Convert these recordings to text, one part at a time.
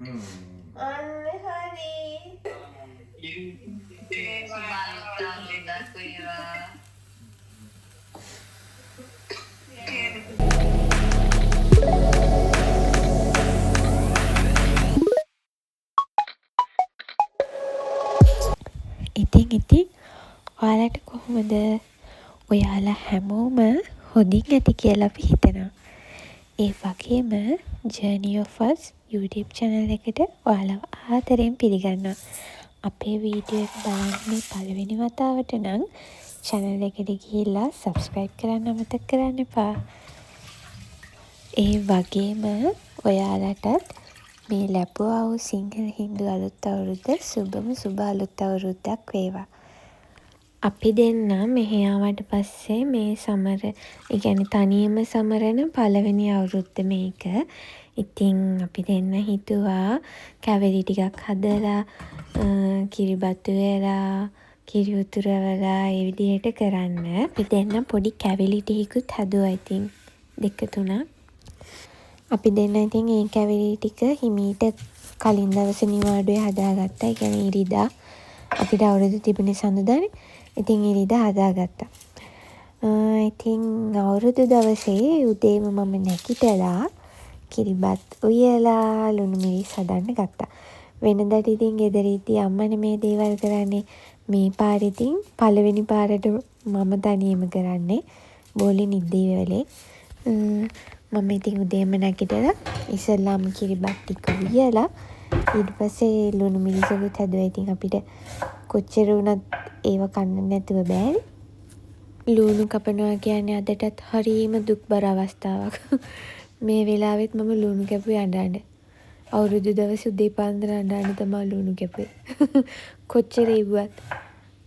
අන්න හරි. ඉතින් ඔයාලට කොහොමද? ඔයාලා හැමෝම හොඳින් ඇති කියලා අපි හිතනවා. ඒ වගේම Journey of Us YouTube channel එකට ඔයාලව ආදරයෙන් පිළිගන්නවා. අපේ වීඩියෝ එක බලන්නේ පළවෙනි වතාවට නම් channel එකට ගිහිල්ලා subscribe කරන්න අමතක කරන්න එපා. ඒ වගේම ඔයාලටත් මේ ලැබුවා වූ සිංහල හින්දු අලුත් අවුරුද්ද සුබ අලුත් අවුරුද්දක් වේවා. අපි දෙන්න මෙහෙ ආවට පස්සේ මේ සමර, ඒ කියන්නේ තනියම සමරන පළවෙනි අවුරුද්ද මේක. ඉතින් අපි දෙන්න හිතුවා කැවිලි ටිකක් හදලා කිරිබත්තු වෙලා කිරි උතුරවලා ඒ විදිහට කරන්න. අපි දෙන්න පොඩි කැවිලි ටිකකුත් හැදුවා. ඉතින් 2-3ක් අපි දෙන්න ඉතින් ඒ කැවිලි ටික හිමීට කලින් දවසේ නිවාඩුවේ හදාගත්තා. ඒ කියන්නේ ඉරිදා අපිට අවුරුදු තිබුණේ සඳුදානේ. ඉතින් ඉරිදා හදාගත්තා. ඉතින් අවුරුදු දවසේ උදේම මම නැගිටලා කිරිබත් උයලා ලුණු මිරිස් හදන්න ගත්තා. වෙනදාට ඉතින් ගෙදර ඉද්දි අම්මනේ මේ දේවල් කරන්නේ. මේ පාරේ ඉතින් පළවෙනි පාරට මම තනියම කරන්නේ. බෝලේ නිද්දේ වෙලේ. මම ඉතින් උදේම නැගිටලා ඉස්සෙල්ලාම කිරිබත් ටික උයලා ඊට පස්සේ ලුණු මිරිසකුත් හැදුවා. ඉතින් අපිට කොච්චර වුණත් ඒව කන්න නැතුව බෑනේ. ලුණු කපනවා කියන්නේ අදටත් හරීම දුක්බර අවස්ථාවක්. මේ වෙලාවෙත් මම ලුණු කැපුවේ අඬන්න. අවුරුදු දවසේ උදේ පාන්දර අඬන්න තමයි ලුණු කැපුවේ. කොච්චර ඉව්වත්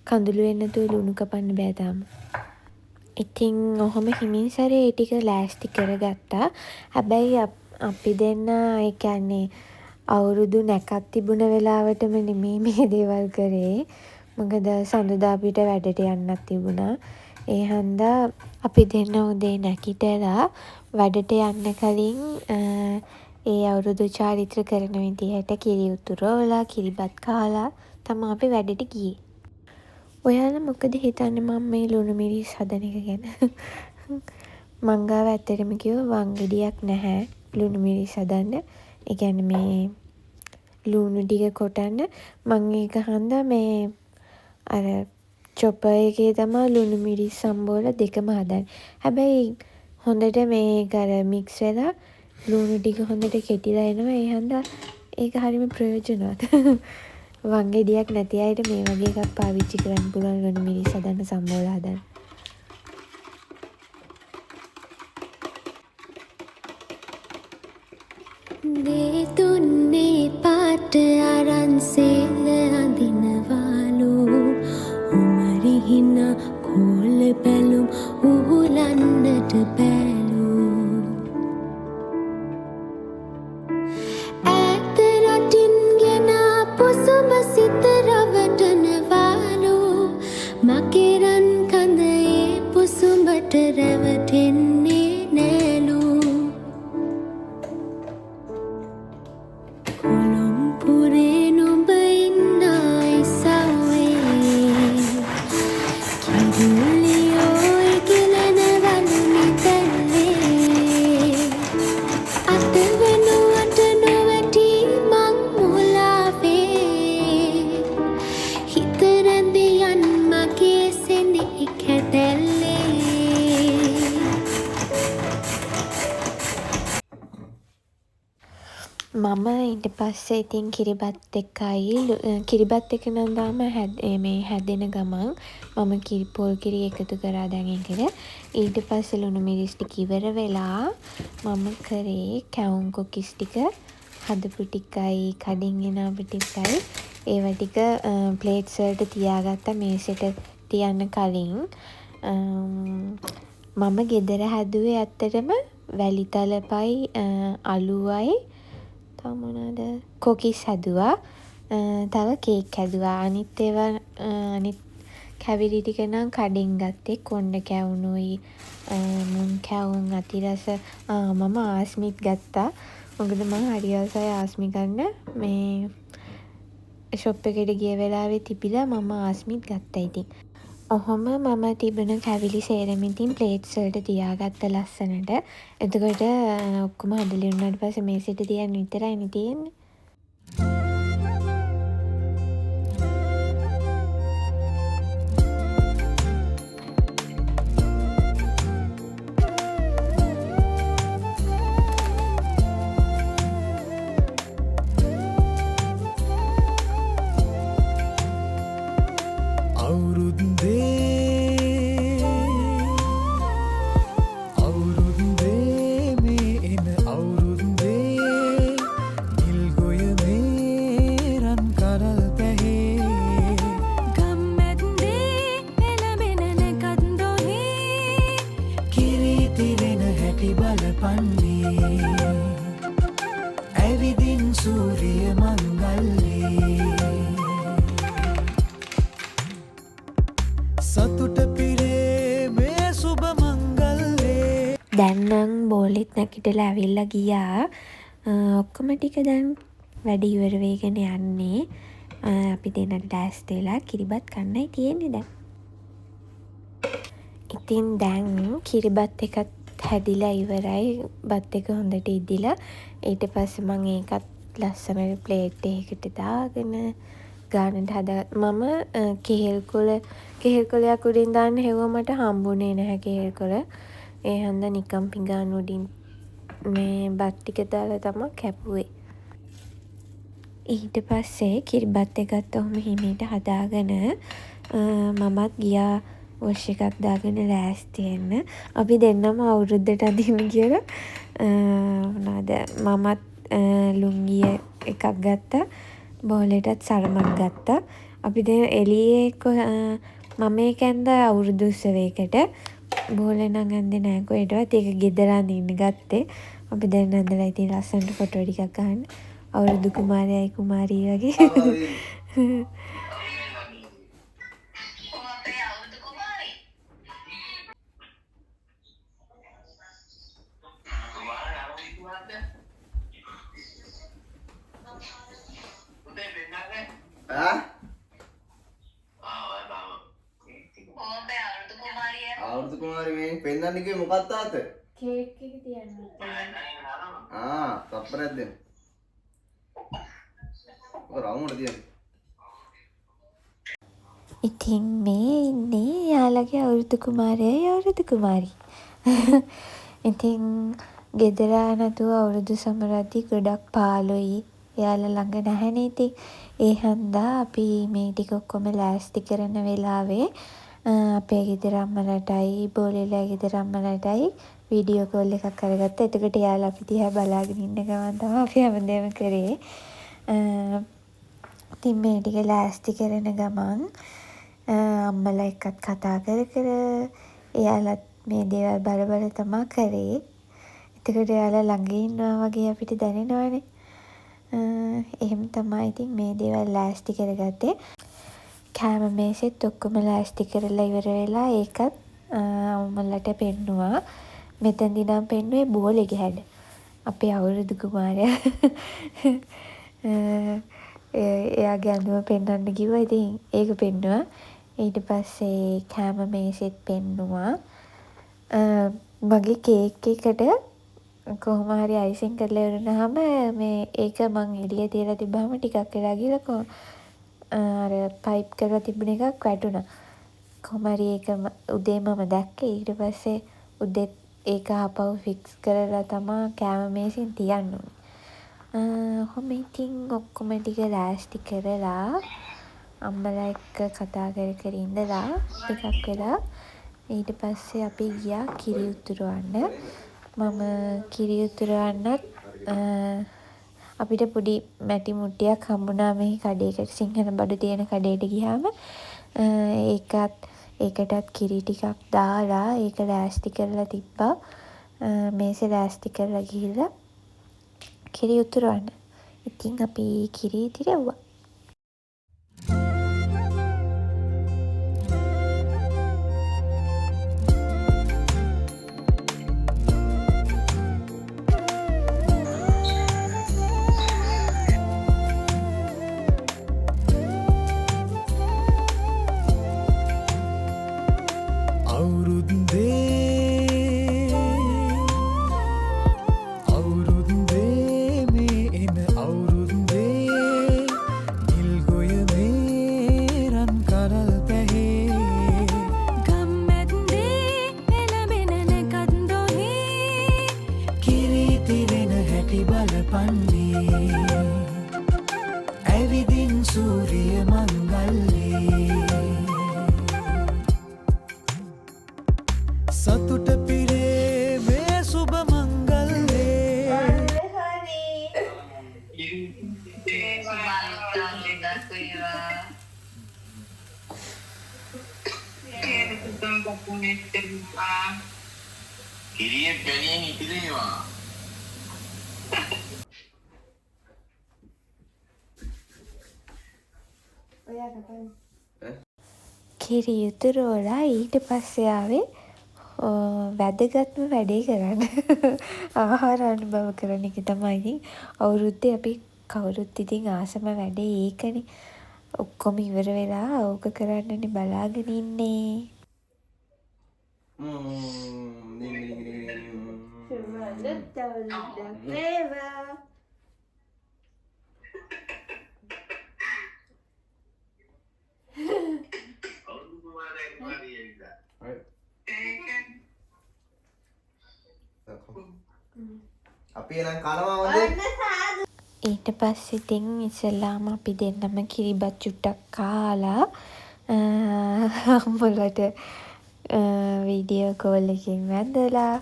කඳුළු වෙන්නේ නැතුව ලුණු කපන්න බෑ තාම. ඉතින් ඔහොම හිමින් සැරේ ඒ ටික ලෑස්ති කරගත්තා. හැබැයි අපි දෙන්න ඒ කියන්නේ අවුරුදු නැකත් තිබුණ වෙලාවටම නෙමෙයි මේ දේවල් කරේ. මොකද සඳුදා අපිට වැඩට යන්නත් තිබුණා. ඒ හන්දා අපි දෙන්න උදේ නැගිටලා වැඩට යන්න කලින් ඒ අවුරුදු චාරිත්‍ර කරන විදිහට කිරි උතුරවලා කිරිබත් කාලා තමයි අපි වැඩට ගියේ. ඔයාලා මොකද හිතන්නේ මම මේ ලුණු මිරිස් හදන එක ගැන? මං ගාව ඇත්තටම කිව්වොත් වංගෙඩියක් නැහැ ලුණු මිරිස් හදන්න. ඒ කියන්නේ මේ ලුණු ටික කොටන්න. මං ඒක හන්දා මේ අර චොපර් එකේ තමයි ලුණු මිරිස් සම්බෝල දෙකම හදන්නේ. හැබැයි හොඳට මේක අර මික්ස් වෙලා ලුණු ටික හොඳට කෙටිලා එනවා. ඒ හන්දා ඒක හරිම ප්‍රයෝජනවත්. වංගෙඩියක් නැති අයට මේ වගේ එකක් පාවිච්චි කරන්න පුළුවන් ලුණු මිරිස් හදන්න සම්බෝල හදන්න. දේ තුන්නේ පාට අරන් සේල අඳිනවාලු උමරිහින කෝල බැලුම් උහුලන්නට බැලු ඇත රටින් ගෙන පුසුඹ සිත රවටනවාලු මකෙරන් කඳ ඒ පුසුඹට රැවටෙන්නේ නෑලු කොළොම්පුරේ නුඹ ඉන්නයි සවේ කිරුලියෝ ඉගිලෙන රළුනි තැල්ලේ අත වෙනුවට නොවැටි මං මුලාවේ හිත රැඳියන් මගේ සෙනෙහි කැදැල්ලේ මම ඊට පස්සේ ඉතින් කිරිබත් කිරිබත් එක නම් දාම මේ හැදෙන ගමන් මම පොල් කිරි එකතු කරා දැන් ඒකට. ඊට පස්සේ ලුණු මිරිස් ටික ඉවර වෙලා මම කරේ කැවුම් කොකිස් ටික හදපු ටිකයි කඩින් ගෙනාපු ටිකයි ඒවා ටික ප්ලේට්ස් වලට තියාගත්තා මේසෙට තියන්න කලින්. මම ගෙදර හැදුවේ ඇත්තටම වැලි තලපයි අලුවයි මොනවද කොකිස් හැදුවා. තව කේක් හැදුවා. අනිත් කැවිලි ටික නම් කඩෙන් ගත්තේ. කොණ්ඩ කැවුනුයි මුං කැවුම් අතිරස මම ආස්මිත් ගත්තා. මොකද මම හරි ආසයි ආස්මි ගන්න. මේ ෂොප් එකට ගිය වෙලාවේ තිබිලා මම ආස්මිත් ගත්තා ඉතින්. ඔහොම මම තිබුණ කැවිලි සේරම ඉතින් ප්ලේට්ස් වලට තියාගත්ත ලස්සනට. එතකොට ඔක්කොම හදලා ඉවරනාට පස්සේ මේසෙට තියන්න විතරයිනේ තියෙන්නේ. දැන් නම් බෝලෙත් නැගිටලා ඇවිල්ලා ගියා. ඔක්කොම ටික දැන් වැඩ ඉවර වෙගෙන යන්නේ. අපි දෙන්නට ඩෑස්ට් වෙලා කිරිබත් කන්නයි තියෙන්නේ දැන්. ඉතින් දැන් කිරිබත් එකත් හැදිලා ඉවරයි. බත් එක හොඳට ඉදිලා ඊට පස්සේ මම ඒකත් ලස්සනට ප්ලේට් එකකට දාගෙන ගානට මම කෙහෙල් කොලයක් උඩින් දාන්න හෙව්වා මට හම්බුනේ නැහැ කෙහෙල් කොල. ඒ හන්දා නිකම් පිඟාන උඩින් මේ බත් ටික දාලා තමයි කැපුවේ. ඊට පස්සේ කිරිබත් එකත් ඔහොම හිමීට හදාගෙන මමත් ගියා වොෂ් එකක් දාගෙන ලෑස්ති වෙන්න. අපි දෙන්නම අවුරුද්දට අදින්න කියලා මොනවාද මමත් ලුංගිය එකක් ගත්තා. බෝලෙටත් සරමක් ගත්තා. අපි දැන් එළියේ මම ඒක ඇඳ අවුරුදු උත්සවයකට. බෝලේ නම් ඇඳේ නෑ කොහෙටවත්. ඒක ගෙදර අඳින්න ගත්තේ. අපි දැන් ඇඳලා ඉතින් ලස්සනට ෆොටෝ ටිකක් ගන්න. අවුරුදු කුමාරයයි කුමාරී වගේ. අවුරුදු කුමාරි මේ පෙන්නන්න කිව්වේ මොකක්ද තාත්ත? කේක් එක තියන්න. තප්පරයක් දෙන්න. ඔය රවුමට තියන්න. ඉතින් මේ ඉන්නේ යාළගේ අවුරුදු කුමාරයයි අවුරුදු කුමාරි. ඉතින් ගෙදර නැතුව අවුරුදු සමරද්දි ගොඩක් පාළුයි. එයාලා ළඟ නැහැනේ ඉතින්. ඒ හන්දා අපි මේ ටික ඔක්කොම ලෑස්ති කරන වෙලාවේ අපේ ගෙදර අම්මලටයි බෝලෙලා ගෙදර අම්මලටයි වීඩියෝ කෝල් එකක් කරගත්තා. එතකොට එයාලා අපි දිහා බලාගෙන ඉන්න ගමන් තමයි අපි හැමදේම කරේ. ඉතින් මේ ටික ලෑස්ති කරන ගමන් අම්මලා එක්කත් කතා කර එයාලත් මේ දේවල් බල තමයි කරේ. එතකොට එයාලා ළඟ ඉන්නවා වගේ අපිට දැනෙනවනේ. එහෙම තමයි ඉතින් මේ දේවල් ලෑස්ති කරගත්තේ. කෑම මේසෙත් ඔක්කොම ලෑස්ති කරලා ඉවර වෙලා ඒකත් අම්මලට පෙන්නුවා. මෙතනදී නම් පෙන්නුවේ බෝලෙගේ හැඩ. අපේ අවුරුදු කුමාරයා එයාගේ ඇඳුම පෙන්වන්න කිව්වා. ඉතින් ඒක පෙන්නුවා. ඊට පස්සේ කෑම මේසෙත් පෙන්නුවා. මගේ කේක් එකට කොහොම හරි අයිසිං කරලා ඉවරනහම මේ ඒක මං එළිය තියලා තිබ්බහම ටිකක් වෙලා ගිහලා අර පයිප් කරලා තිබුණ එකක් වැටුණා. කොහොම හරි ඒක උදේ මම දැක්කේ. ඊට පස්සේ උදේ ඒක ආපහු ෆික්ස් කරලා තමයි කෑම මේසෙන් තියන්න ඕනේ. ඔහොම ඉතින් ඔක්කොම ටික ලෑස්ති කරලා අම්මලා එක්ක කතා කර ඉඳලා ටිකක් වෙලා ඊට පස්සේ අපි ගියා කිරි උතුරවන්න. මම කිරි උතුරවන්නත් අපිට පොඩි මැටි මුට්ටියක් හම්බුණා මේ කඩේකට. සිංහල බඩු තියෙන කඩේට ගියාම ඒකටත් කිරි ටිකක් දාලා ඒක ලෑස්ති කරලා තිබ්බා. මේසේ ලෑස්ති කරලා ගිහිල්ලා කිරි උතුරවන්න. ඉතින් අපි කිරි ඉතිරෙව්වා. අවුරුද්දේ මේ එන අවුරුද්දේ නිල් ගොය මේ රන් කරල් පැහේ ගම්මැද්දේ එළඹෙන නැකත්දොහේ කිරිතිරෙන හැටි බලපන්නේ ඇවිදින් සූරිය මංගල්ලේ සතුට පිරේ මේ සුබ මංගල්ලේ කිරිය පැණියෙන් ඉතිරේවා. කිරි යුතුරෝලා ඊට පස්සේ ආවේ වැදගත්ම වැඩේ කරන්න ආහාර අනුභව කරන එක තමයි ඉතින් අවුරුද්දේ අපි කවුරුත් ඉතින් ආසම වැඩේ ඒකනේ. ඔක්කොම ඉවර වෙලා ඕක කරන්නනේ බලාගෙන ඉන්නේ. අපි එනම් කනවා හොඳේ. ඊට පස්සේ ඉතින් ඉස්සෙල්ලාම අපි දෙන්නම කිරිබත් චුට්ටක් කාලා අම්මලට වීඩියෝ කෝල් එකකින් වැඳලා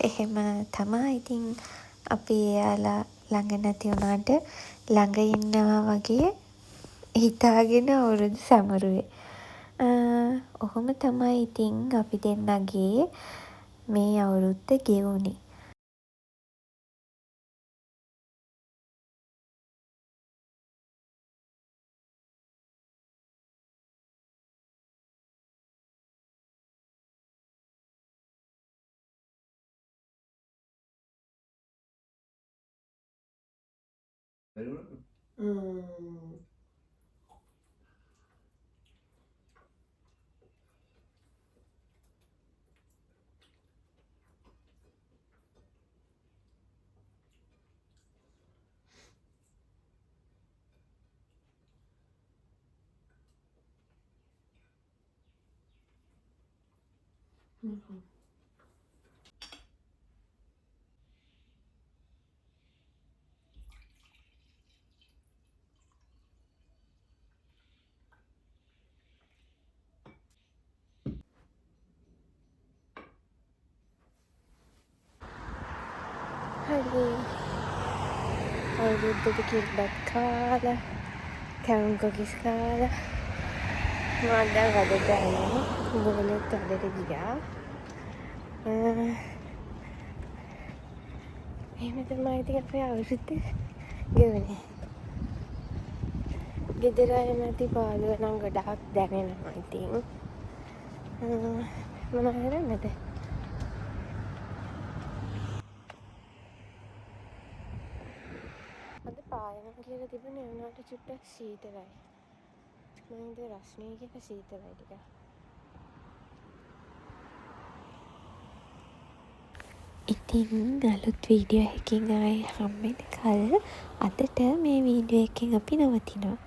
එහෙම තමයි ඉතින් අපි එයාලා ළඟ නැති වුණාට ළඟ ඉන්නවා වගේ හිතාගෙන අවුරුදු සමරුවේ. ඔහොම තමයි ඉතින් අපි දෙන්නගේ මේ අවුරුද්ද ගෙවුනේ. හරි අවුරුද්දට කිරිබත් කාලා කැවුම් කොකිස් කාලා මම දැන් වැඩට යනවා. බෝලෙත් වැඩට ගියා. එහෙම තමයි ඉතින් අපේ අවුරුද්ද ගෙවුනේ. ගෙදර අය නැති පාළුව නම් ගොඩාක් දැනෙනවා ඉතින්. මොනවා කරන්නද? අද පායනම් කියලා තිබුණේ වුණාට චුට්ටක් සීතලයි. මම හිතුවේ රස්නේ කියලා සීතලයි ටිකක්. ඉතින් අලුත් වීඩියෝ එකකින් ආයේ හම්බෙන කල් අදට මේ වීඩියෝ එකෙන් අපි නවතිනවා.